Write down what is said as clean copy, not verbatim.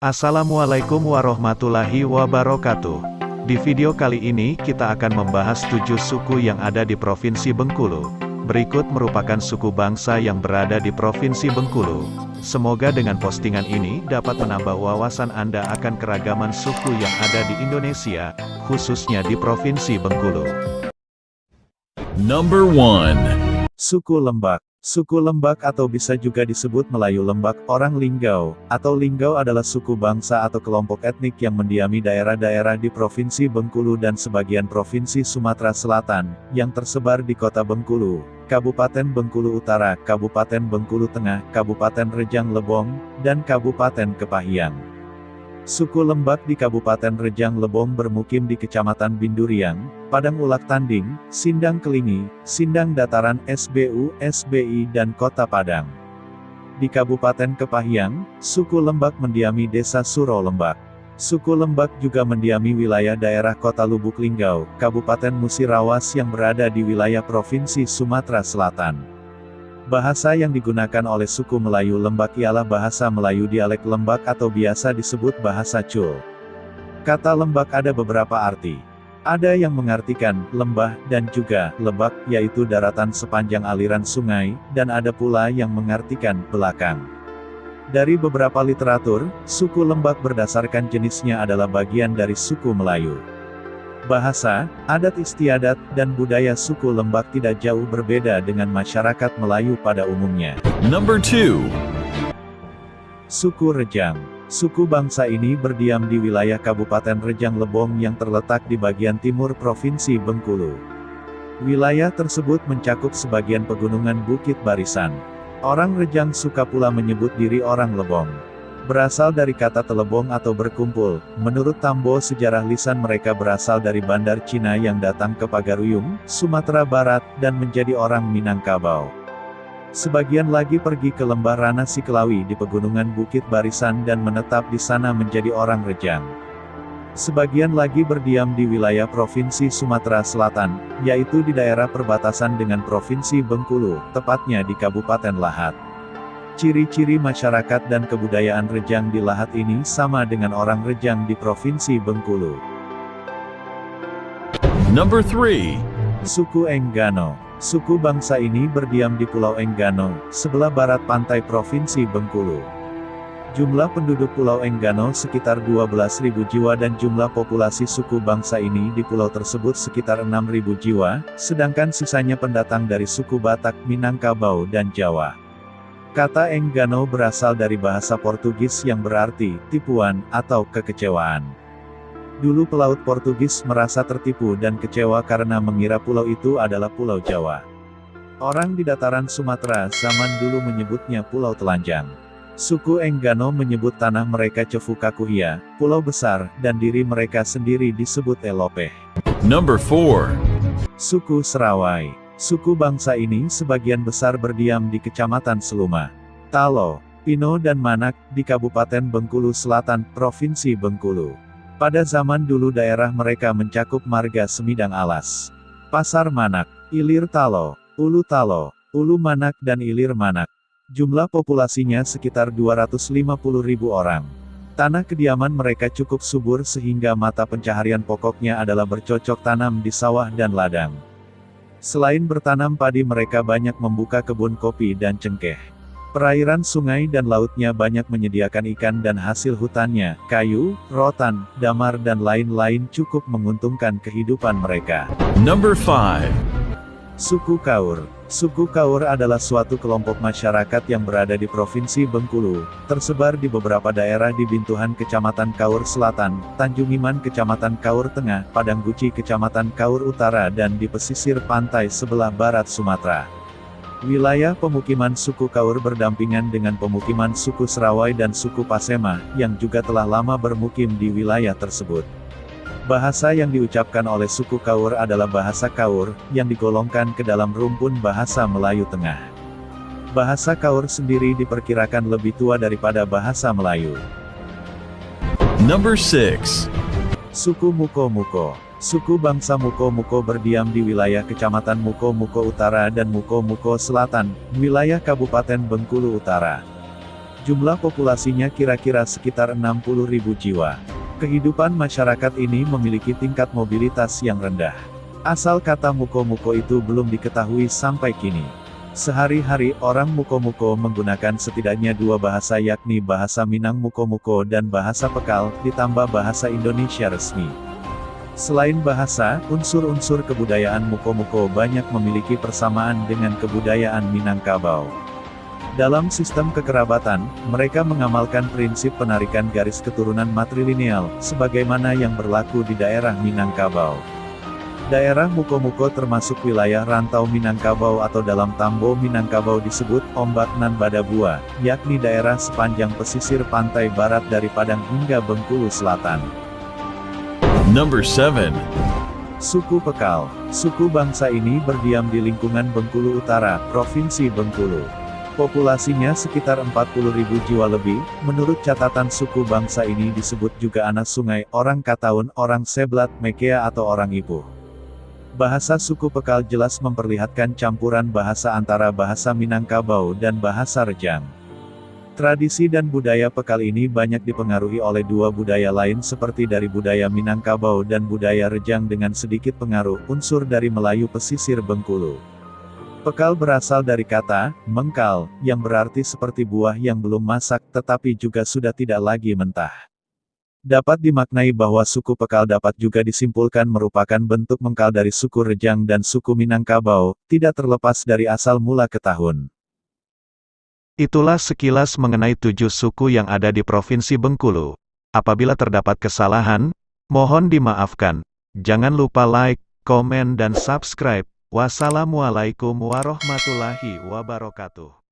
Assalamualaikum warahmatullahi wabarakatuh. Di video kali ini kita akan membahas 7 suku yang ada di Provinsi Bengkulu. Berikut merupakan suku bangsa yang berada di Provinsi Bengkulu. Semoga dengan postingan ini dapat menambah wawasan Anda akan keragaman suku yang ada di Indonesia, khususnya di Provinsi Bengkulu. Number 1. Suku Lembak. Suku Lembak atau bisa juga disebut Melayu Lembak, orang Linggau, atau Linggau adalah suku bangsa atau kelompok etnik yang mendiami daerah-daerah di Provinsi Bengkulu dan sebagian Provinsi Sumatera Selatan, yang tersebar di Kota Bengkulu, Kabupaten Bengkulu Utara, Kabupaten Bengkulu Tengah, Kabupaten Rejang Lebong, dan Kabupaten Kepahyang. Suku Lembak di Kabupaten Rejang Lebong bermukim di Kecamatan Binduriang, Padang Ulak Tanding, Sindang Kelingi, Sindang Dataran, SBU, SBI dan Kota Padang. Di Kabupaten Kepahyang, suku Lembak mendiami Desa Suro Lembak. Suku Lembak juga mendiami wilayah daerah Kota Lubuk Linggau, Kabupaten Musirawas yang berada di wilayah Provinsi Sumatera Selatan. Bahasa yang digunakan oleh suku Melayu Lembak ialah bahasa Melayu dialek Lembak atau biasa disebut bahasa Cul. Kata Lembak ada beberapa arti. Ada yang mengartikan lembah dan juga lebak, yaitu daratan sepanjang aliran sungai, dan ada pula yang mengartikan belakang. Dari beberapa literatur, suku Lembak berdasarkan jenisnya adalah bagian dari suku Melayu. Bahasa, adat istiadat, dan budaya suku Lembak tidak jauh berbeda dengan masyarakat Melayu pada umumnya. Number 2. Suku Rejang. Suku bangsa ini berdiam di wilayah Kabupaten Rejang Lebong yang terletak di bagian timur Provinsi Bengkulu. Wilayah tersebut mencakup sebagian pegunungan Bukit Barisan. Orang Rejang suka pula menyebut diri orang Lebong. Berasal dari kata telebong atau berkumpul. Menurut Tambo sejarah lisan mereka berasal dari Bandar Cina yang datang ke Pagaruyung, Sumatera Barat, dan menjadi orang Minangkabau. Sebagian lagi pergi ke lembah Rana Siklawi di pegunungan Bukit Barisan dan menetap di sana menjadi orang Rejang. Sebagian lagi berdiam di wilayah Provinsi Sumatera Selatan, yaitu di daerah perbatasan dengan Provinsi Bengkulu, tepatnya di Kabupaten Lahat. Ciri-ciri masyarakat dan kebudayaan Rejang di Lahat ini sama dengan orang Rejang di Provinsi Bengkulu. Number 3. Suku Enggano. Suku bangsa ini berdiam di Pulau Enggano, sebelah barat pantai Provinsi Bengkulu. Jumlah penduduk Pulau Enggano sekitar 12.000 jiwa dan jumlah populasi suku bangsa ini di pulau tersebut sekitar 6.000 jiwa, sedangkan sisanya pendatang dari suku Batak, Minangkabau dan Jawa. Kata Enggano berasal dari bahasa Portugis yang berarti tipuan atau kekecewaan. Dulu pelaut Portugis merasa tertipu dan kecewa karena mengira pulau itu adalah Pulau Jawa. Orang di dataran Sumatera zaman dulu menyebutnya Pulau Telanjang. Suku Enggano menyebut tanah mereka Cefu Kakuhia, pulau besar, dan diri mereka sendiri disebut Elopeh. Number 4. Suku Serawai. Suku bangsa ini sebagian besar berdiam di Kecamatan Seluma, Talo, Pino dan Manak, di Kabupaten Bengkulu Selatan, Provinsi Bengkulu. Pada zaman dulu daerah mereka mencakup marga Semidang Alas, Pasar Manak, Ilir Talo, Ulu Manak dan Ilir Manak. Jumlah populasinya sekitar 250.000 orang. Tanah kediaman mereka cukup subur sehingga mata pencaharian pokoknya adalah bercocok tanam di sawah dan ladang. Selain bertanam padi mereka banyak membuka kebun kopi dan cengkeh. Perairan sungai dan lautnya banyak menyediakan ikan dan hasil hutannya, kayu, rotan, damar dan lain-lain cukup menguntungkan kehidupan mereka. Number 5. Suku Kaur. Suku Kaur adalah suatu kelompok masyarakat yang berada di Provinsi Bengkulu, tersebar di beberapa daerah di Bintuhan Kecamatan Kaur Selatan, Tanjung Iman Kecamatan Kaur Tengah, Padang Guci Kecamatan Kaur Utara dan di pesisir pantai sebelah barat Sumatera. Wilayah pemukiman suku Kaur berdampingan dengan pemukiman suku Serawai dan suku Pasema, yang juga telah lama bermukim di wilayah tersebut. Bahasa yang diucapkan oleh suku Kaur adalah bahasa Kaur, yang digolongkan ke dalam rumpun bahasa Melayu Tengah. Bahasa Kaur sendiri diperkirakan lebih tua daripada bahasa Melayu. Number 6. Suku Muko-Muko. Suku bangsa Muko-Muko berdiam di wilayah Kecamatan Muko-Muko Utara dan Muko-Muko Selatan, wilayah Kabupaten Bengkulu Utara. Jumlah populasinya kira-kira sekitar 60.000 jiwa. Kehidupan masyarakat ini memiliki tingkat mobilitas yang rendah. Asal kata muko-muko itu belum diketahui sampai kini. Sehari-hari orang muko-muko menggunakan setidaknya dua bahasa, yakni bahasa Minang muko-muko dan bahasa Pekal, ditambah bahasa Indonesia resmi. Selain bahasa, unsur-unsur kebudayaan muko-muko banyak memiliki persamaan dengan kebudayaan Minangkabau. Dalam sistem kekerabatan, mereka mengamalkan prinsip penarikan garis keturunan matrilineal, sebagaimana yang berlaku di daerah Minangkabau. Daerah muko-muko termasuk wilayah rantau Minangkabau atau dalam Tambo Minangkabau disebut Ombak Nan Badabua, yakni daerah sepanjang pesisir pantai barat dari Padang hingga Bengkulu Selatan. Number 7. Suku Pekal. Suku bangsa ini berdiam di lingkungan Bengkulu Utara, Provinsi Bengkulu. Populasinya sekitar 40.000 jiwa lebih. Menurut catatan, suku bangsa ini disebut juga anak sungai, orang Kataun, orang Seblat, Mekea atau orang Ipuh. Bahasa suku Pekal jelas memperlihatkan campuran bahasa antara bahasa Minangkabau dan bahasa Rejang. Tradisi dan budaya Pekal ini banyak dipengaruhi oleh dua budaya lain seperti dari budaya Minangkabau dan budaya Rejang dengan sedikit pengaruh unsur dari Melayu pesisir Bengkulu. Pekal berasal dari kata, mengkal, yang berarti seperti buah yang belum masak tetapi juga sudah tidak lagi mentah. Dapat dimaknai bahwa suku Pekal dapat juga disimpulkan merupakan bentuk mengkal dari suku Rejang dan suku Minangkabau, tidak terlepas dari asal mula Ketahun. Itulah sekilas mengenai 7 suku yang ada di Provinsi Bengkulu. Apabila terdapat kesalahan, mohon dimaafkan. Jangan lupa like, komen dan subscribe. Wassalamualaikum warahmatullahi wabarakatuh.